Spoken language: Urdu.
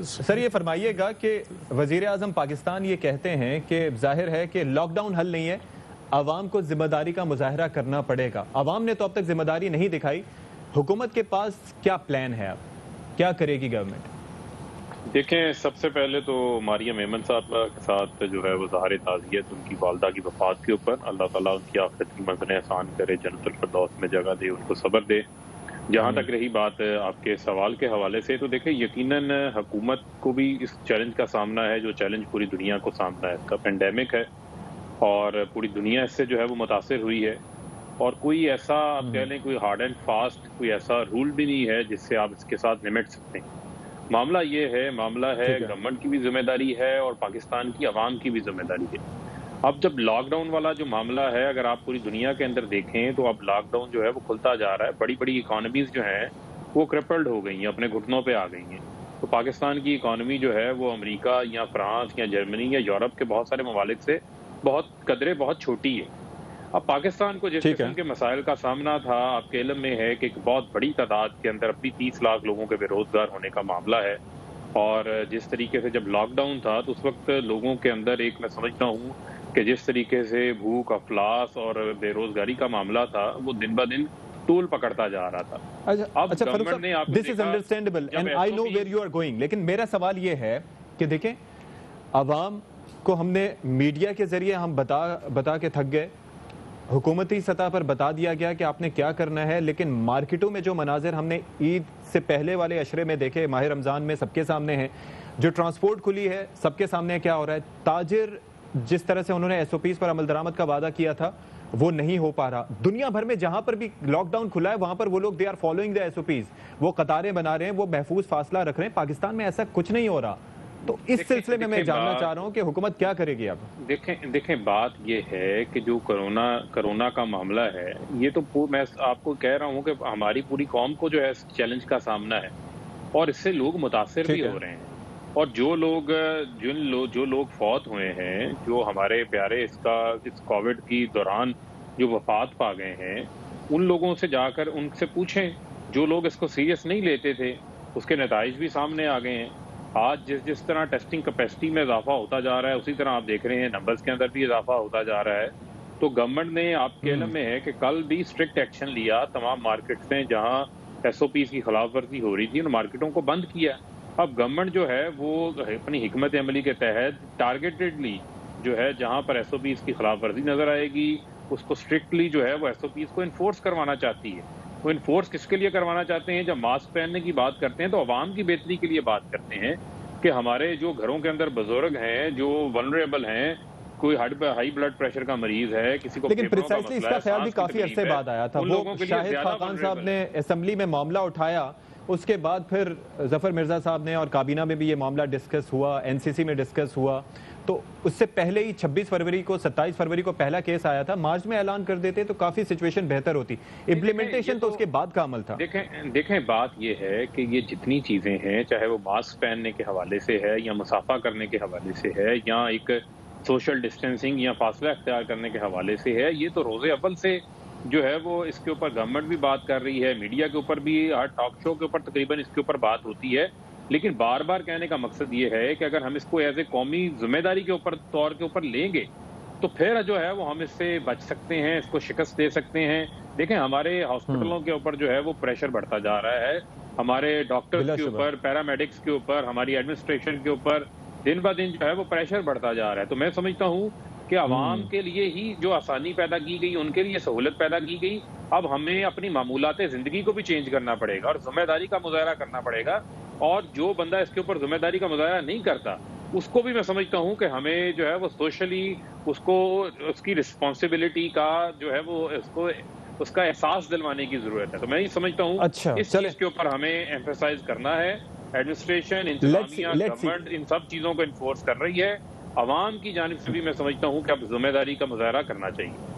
سر یہ فرمائیے گا کہ وزیر اعظم پاکستان یہ کہتے ہیں کہ ظاہر ہے کہ لاک ڈاؤن حل نہیں ہے، عوام کو ذمہ داری کا مظاہرہ کرنا پڑے گا۔ عوام نے تو اب تک ذمہ داری نہیں دکھائی، حکومت کے پاس کیا پلان ہے، اب کیا کرے گی گورنمنٹ؟ دیکھیں، سب سے پہلے تو مریم میمن صاحب کے ساتھ جو ہے وہ ظاہر تعزیت ان کی والدہ کی وفات کے اوپر، اللہ تعالیٰ ان کی آخرت کی منزلیں آسان کرے، جنت الفردوس میں جگہ دے، ان کو صبر دے۔ جہاں تک رہی بات آپ کے سوال کے حوالے سے، تو دیکھیں یقیناً حکومت کو بھی اس چیلنج کا سامنا ہے جو چیلنج پوری دنیا کو سامنا ہے، اس کا پینڈیمک ہے اور پوری دنیا اس سے جو ہے وہ متاثر ہوئی ہے، اور کوئی ایسا آپ کہہ لیں کوئی ہارڈ اینڈ فاسٹ کوئی ایسا رول بھی نہیں ہے جس سے آپ اس کے ساتھ نمٹ سکتے ہیں۔ معاملہ ہے گورنمنٹ کی بھی ذمہ داری ہے اور پاکستان کی عوام کی بھی ذمہ داری ہے۔ اب جب لاک ڈاؤن والا جو معاملہ ہے، اگر آپ پوری دنیا کے اندر دیکھیں تو اب لاک ڈاؤن جو ہے وہ کھلتا جا رہا ہے، بڑی بڑی اکانومیز جو ہیں وہ کرپلڈ ہو گئی ہیں، اپنے گھٹنوں پہ آ گئی ہیں۔ تو پاکستان کی اکانومی جو ہے وہ امریکہ یا فرانس یا جرمنی یا یورپ کے بہت سارے ممالک سے قدرے بہت چھوٹی ہے۔ اب پاکستان کو جس قسم کے مسائل کا سامنا تھا، آپ کے علم میں ہے کہ ایک بہت بڑی تعداد کے اندر اپنی 30 لاکھ لوگوں کے بے روزگار ہونے کا معاملہ ہے، اور جس طریقے سے جب لاک ڈاؤن تھا تو اس وقت لوگوں کے اندر ایک میں سمجھتا ہوں کہ جس طریقے سے بھوک، افلاس اور بے روزگاری کا معاملہ تھا وہ دن بہ دن طول پکڑتا جا رہا تھا۔ اب گورنمنٹ نے this is understandable and I know where you are going, لیکن میرا سوال یہ ہے کہ دیکھیں عوام کو ہم نے میڈیا کے ذریعے ہم بتا کے تھک گئے، حکومتی سطح پر بتا دیا گیا کہ آپ نے کیا کرنا ہے، لیکن مارکیٹوں میں جو مناظر ہم نے عید سے پہلے والے عشرے میں دیکھے، ماہ رمضان میں سب کے سامنے ہیں، جو ٹرانسپورٹ کھلی ہے سب کے سامنے کیا ہو رہا ہے، تاجر جس طرح سے انہوں نے ایس او پیز پر عمل درآمد کا وعدہ کیا تھا وہ نہیں ہو پا رہا۔ دنیا بھر میں جہاں پر بھی لاک ڈاؤن کھلا ہے وہاں پر وہ لوگ they are following the S O Ps, وہ قطاریں بنا رہے ہیں، وہ محفوظ فاصلہ رکھ رہے ہیں۔ پاکستان میں ایسا کچھ نہیں ہو رہا، تو اس سلسلے میں جاننا چاہ رہا ہوں کہ حکومت کیا کرے گی اب؟ دیکھیں بات یہ ہے کہ جو کرونا کا معاملہ ہے، یہ تو میں آپ کو کہہ رہا ہوں کہ ہماری پوری قوم کو جو ہے اس چیلنج کا سامنا ہے، اور اس سے لوگ متاثر بھی ہو رہے ہیں، اور جو لوگ فوت ہوئے ہیں، جو ہمارے پیارے اس کووڈ کی دوران جو وفات پا گئے ہیں، ان لوگوں سے جا کر ان سے پوچھیں، جو لوگ اس کو سیریس نہیں لیتے تھے اس کے نتائج بھی سامنے آ گئے ہیں۔ آج جس طرح ٹیسٹنگ کیپیسٹی میں اضافہ ہوتا جا رہا ہے، اسی طرح آپ دیکھ رہے ہیں نمبرز کے اندر بھی اضافہ ہوتا جا رہا ہے۔ تو گورنمنٹ نے آپ کے علم میں ہے کہ کل بھی اسٹرکٹ ایکشن لیا، تمام مارکیٹس نے جہاں ایس او پیز کی خلاف ورزی ہو رہی تھی ان مارکیٹوں کو بند کیا۔ اب گورنمنٹ جو ہے وہ اپنی حکمت عملی کے تحت ٹارگیٹڈلی جو ہے جہاں پر ایس او پیز کی خلاف ورزی نظر آئے گی اس کو اسٹرکٹلی جو ہے وہ ایس او پیز کو انفورس کروانا چاہتی ہے۔ وہ انفورس کس کے لیے کروانا چاہتے ہیں؟ جب ماسک پہننے کی بات کرتے ہیں تو عوام کی بہتری کے لیے بات کرتے ہیں کہ ہمارے جو گھروں کے اندر بزرگ ہیں، جو ولنریبل ہیں، کوئی ہائی بلڈ پریشر کا مریض ہے، کسی کو لیکن پریسائسلی اس کا خیال بھی کافی عرصے بعد آیا تھا، وہ شاہد خاقان صاحب نے اسمبلی میں معاملہ اٹھایا، اس کے بعد پھر ظفر مرزا صاحب نے اور کابینہ میں بھی یہ معاملہ ڈسکس ہوا، این سی سی میں ڈسکس ہوا، تو اس سے پہلے ہی 27 فروری کو پہلا کیس آیا تھا، مارچ میں اعلان کر دیتے تو کافی سچویشن بہتر ہوتی، امپلیمنٹیشن تو اس کے بعد کا عمل تھا۔ دیکھیں بات یہ ہے کہ یہ جتنی چیزیں ہیں، چاہے وہ ماسک پہننے کے حوالے سے ہے یا مسافہ کرنے کے حوالے سے ہے یا ایک سوشل ڈسٹینسنگ یا فاصلہ اختیار کرنے کے حوالے سے ہے، یہ تو روز اول سے جو ہے وہ اس کے اوپر گورنمنٹ بھی بات کر رہی ہے، میڈیا کے اوپر بھی، ہر ٹاک شو کے اوپر تقریباً اس کے اوپر بات ہوتی ہے، لیکن بار بار کہنے کا مقصد یہ ہے کہ اگر ہم اس کو ایز اے قومی ذمہ داری کے طور کے اوپر لیں گے تو پھر جو ہے وہ ہم اس سے بچ سکتے ہیں، اس کو شکست دے سکتے ہیں۔ دیکھیں ہمارے ہاسپٹلوں کے اوپر جو ہے وہ پریشر بڑھتا جا رہا ہے، ہمارے ڈاکٹرز کے اوپر، پیرامیڈکس کے اوپر، ہماری ایڈمنسٹریشن کے اوپر دن بہ دن جو ہے وہ پریشر بڑھتا جا رہا ہے۔ تو میں سمجھتا ہوں کہ عوام کے لیے ہی جو آسانی پیدا کی گئی، ان کے لیے سہولت پیدا کی گئی، اب ہمیں اپنی معمولات زندگی کو بھی چینج کرنا پڑے گا اور ذمہ داری کا مظاہرہ کرنا پڑے گا، اور جو بندہ اس کے اوپر ذمہ داری کا مظاہرہ نہیں کرتا اس کو بھی میں سمجھتا ہوں کہ ہمیں جو ہے وہ سوشلی اس کی رسپانسبلٹی کا جو ہے وہ اس کا احساس دلوانے کی ضرورت ہے۔ تو میں یہ سمجھتا ہوں اس چیز کے اوپر ہمیں ایمفیسائز کرنا ہے۔ ایڈمنسٹریشن، انتظامیہ، گورنمنٹ ان سب چیزوں کو انفورس کر رہی ہے، عوام کی جانب سے بھی میں سمجھتا ہوں کہ اب ذمہ داری کا مظاہرہ کرنا چاہیے۔